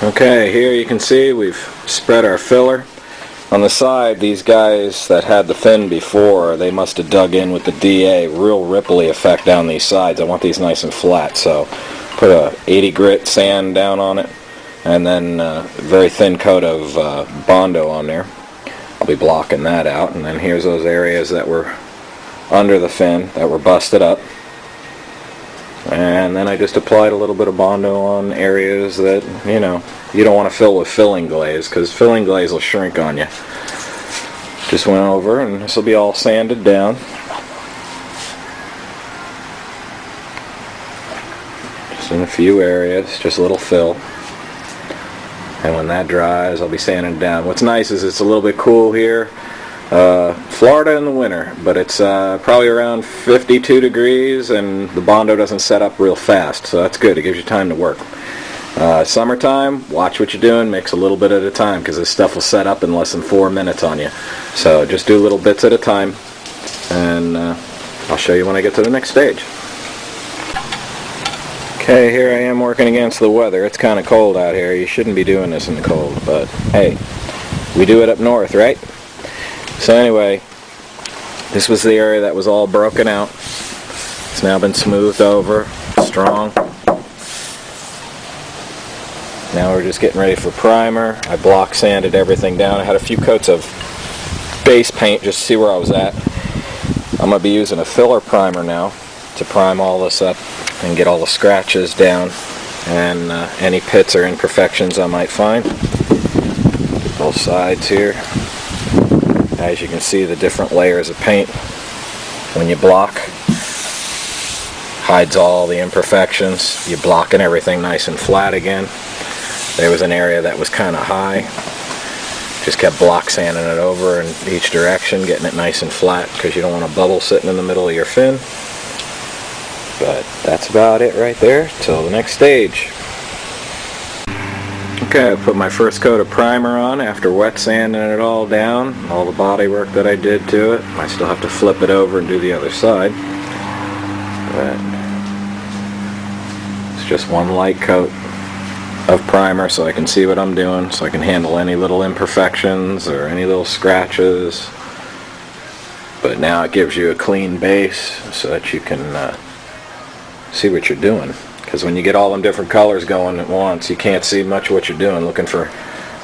Okay, here you can see we've spread our filler. On the side, these guys that had the fin before, they must have dug in with the DA, real ripply effect down these sides. I want these nice and flat, so put a 80 grit sand down on it, and then a very thin coat of Bondo on there. I'll be blocking that out, and then here's those areas that were under the fin that were busted up. And then I just applied a little bit of Bondo on areas that, you know, you don't want to fill with filling glaze, because filling glaze will shrink on you. Just went over, and this will be all sanded down. Just in a few areas, just a little fill. And when that dries, I'll be sanding it down. What's nice is it's a little bit cool here. Florida in the winter, but it's probably around 52 degrees, and the Bondo doesn't set up real fast, so that's good. It gives you time to work. Summertime, watch what you're doing, mix a little bit at a time, because this stuff will set up in less than 4 minutes on you. So just do little bits at a time, and I'll show you when I get to the next stage. Okay, here I am working against the weather. It's kind of cold out here. You shouldn't be doing this in the cold, but hey, we do it up north, right? So anyway, this was the area that was all broken out. It's now been smoothed over, strong. Now we're just getting ready for primer. I block sanded everything down. I had a few coats of base paint just to see where I was at. I'm going to be using a filler primer now to prime all this up and get all the scratches down and any pits or imperfections I might find. Both sides here. As you can see, the different layers of paint when you block hides all the imperfections. You're blocking everything nice and flat again. There was an area that was kind of high. Just kept block sanding it over in each direction, getting it nice and flat, because you don't want a bubble sitting in the middle of your fin. But that's about it right there. Till the next stage. Okay, I put my first coat of primer on after wet sanding it all down, all the body work that I did to it. I still have to flip it over and do the other side. But it's just one light coat of primer so I can see what I'm doing, so I can handle any little imperfections or any little scratches. But now it gives you a clean base so that you can see what you're doing. Because when you get all them different colors going at once, you can't see much of what you're doing, looking for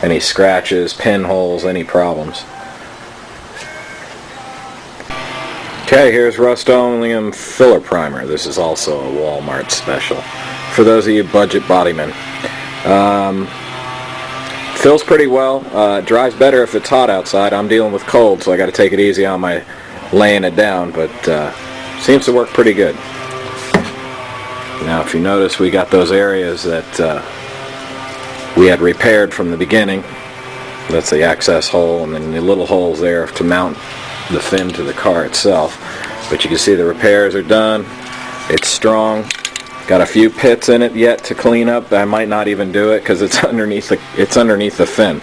any scratches, pinholes, any problems. Okay, here's Rust-Oleum Filler Primer. This is also a Walmart special. For those of you budget bodymen. Fills pretty well. Dries better if it's hot outside. I'm dealing with cold, so I got to take it easy on my laying it down, but seems to work pretty good. Now if you notice, we got those areas that we had repaired from the beginning. That's the access hole, and then the little holes there to mount the fin to the car itself. But you can see the repairs are done. It's strong. Got a few pits in it yet to clean up. I might not even do it because it's underneath the fin.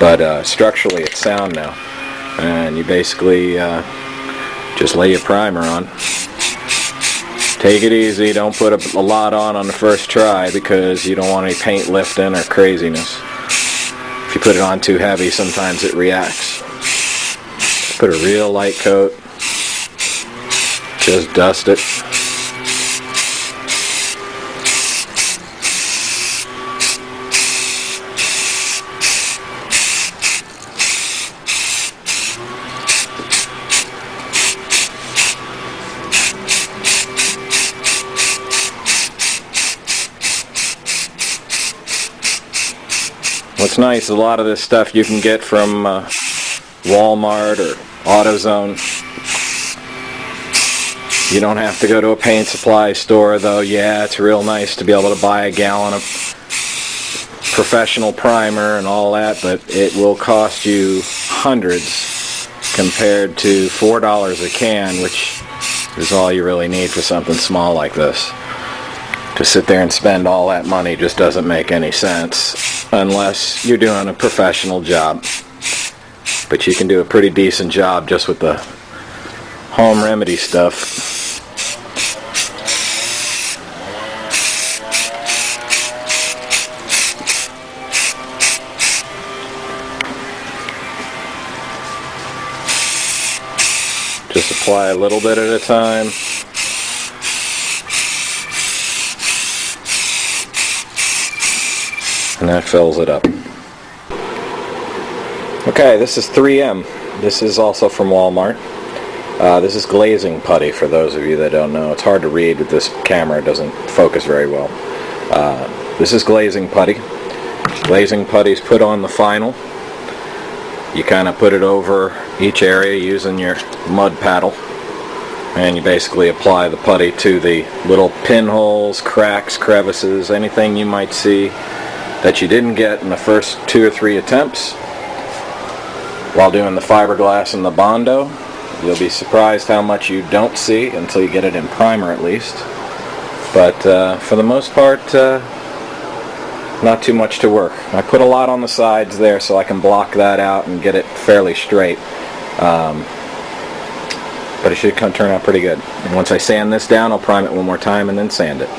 But structurally it's sound now. And you basically just lay your primer on. Take it easy, don't put a lot on the first try, because you don't want any paint lifting or craziness. If you put it on too heavy, sometimes it reacts. Put a real light coat, just dust it. What's nice, a lot of this stuff you can get from Walmart or AutoZone. You don't have to go to a paint supply store, though. Yeah, it's real nice to be able to buy a gallon of professional primer and all that, but it will cost you hundreds compared to $4 a can, which is all you really need for something small like this. To sit there and spend all that money just doesn't make any sense unless you're doing a professional job. But you can do a pretty decent job just with the home remedy stuff. apply a little bit at a time. And that fills it up. Okay, this is 3M. This is also from Walmart. This is glazing putty, for those of you that don't know. It's hard to read with this camera. It doesn't focus very well. This is glazing putty. Glazing putty's put on the final. You kind of put it over each area using your mud paddle. And you basically apply the putty to the little pinholes, cracks, crevices, anything you might see that you didn't get in the first 2 or 3 attempts. While doing the fiberglass and the Bondo, you'll be surprised how much you don't see until you get it in primer at least. But for the most part, not too much to work. I put a lot on the sides there so I can block that out and get it fairly straight. But it should turn out pretty good. And once I sand this down, I'll prime it one more time and then sand it.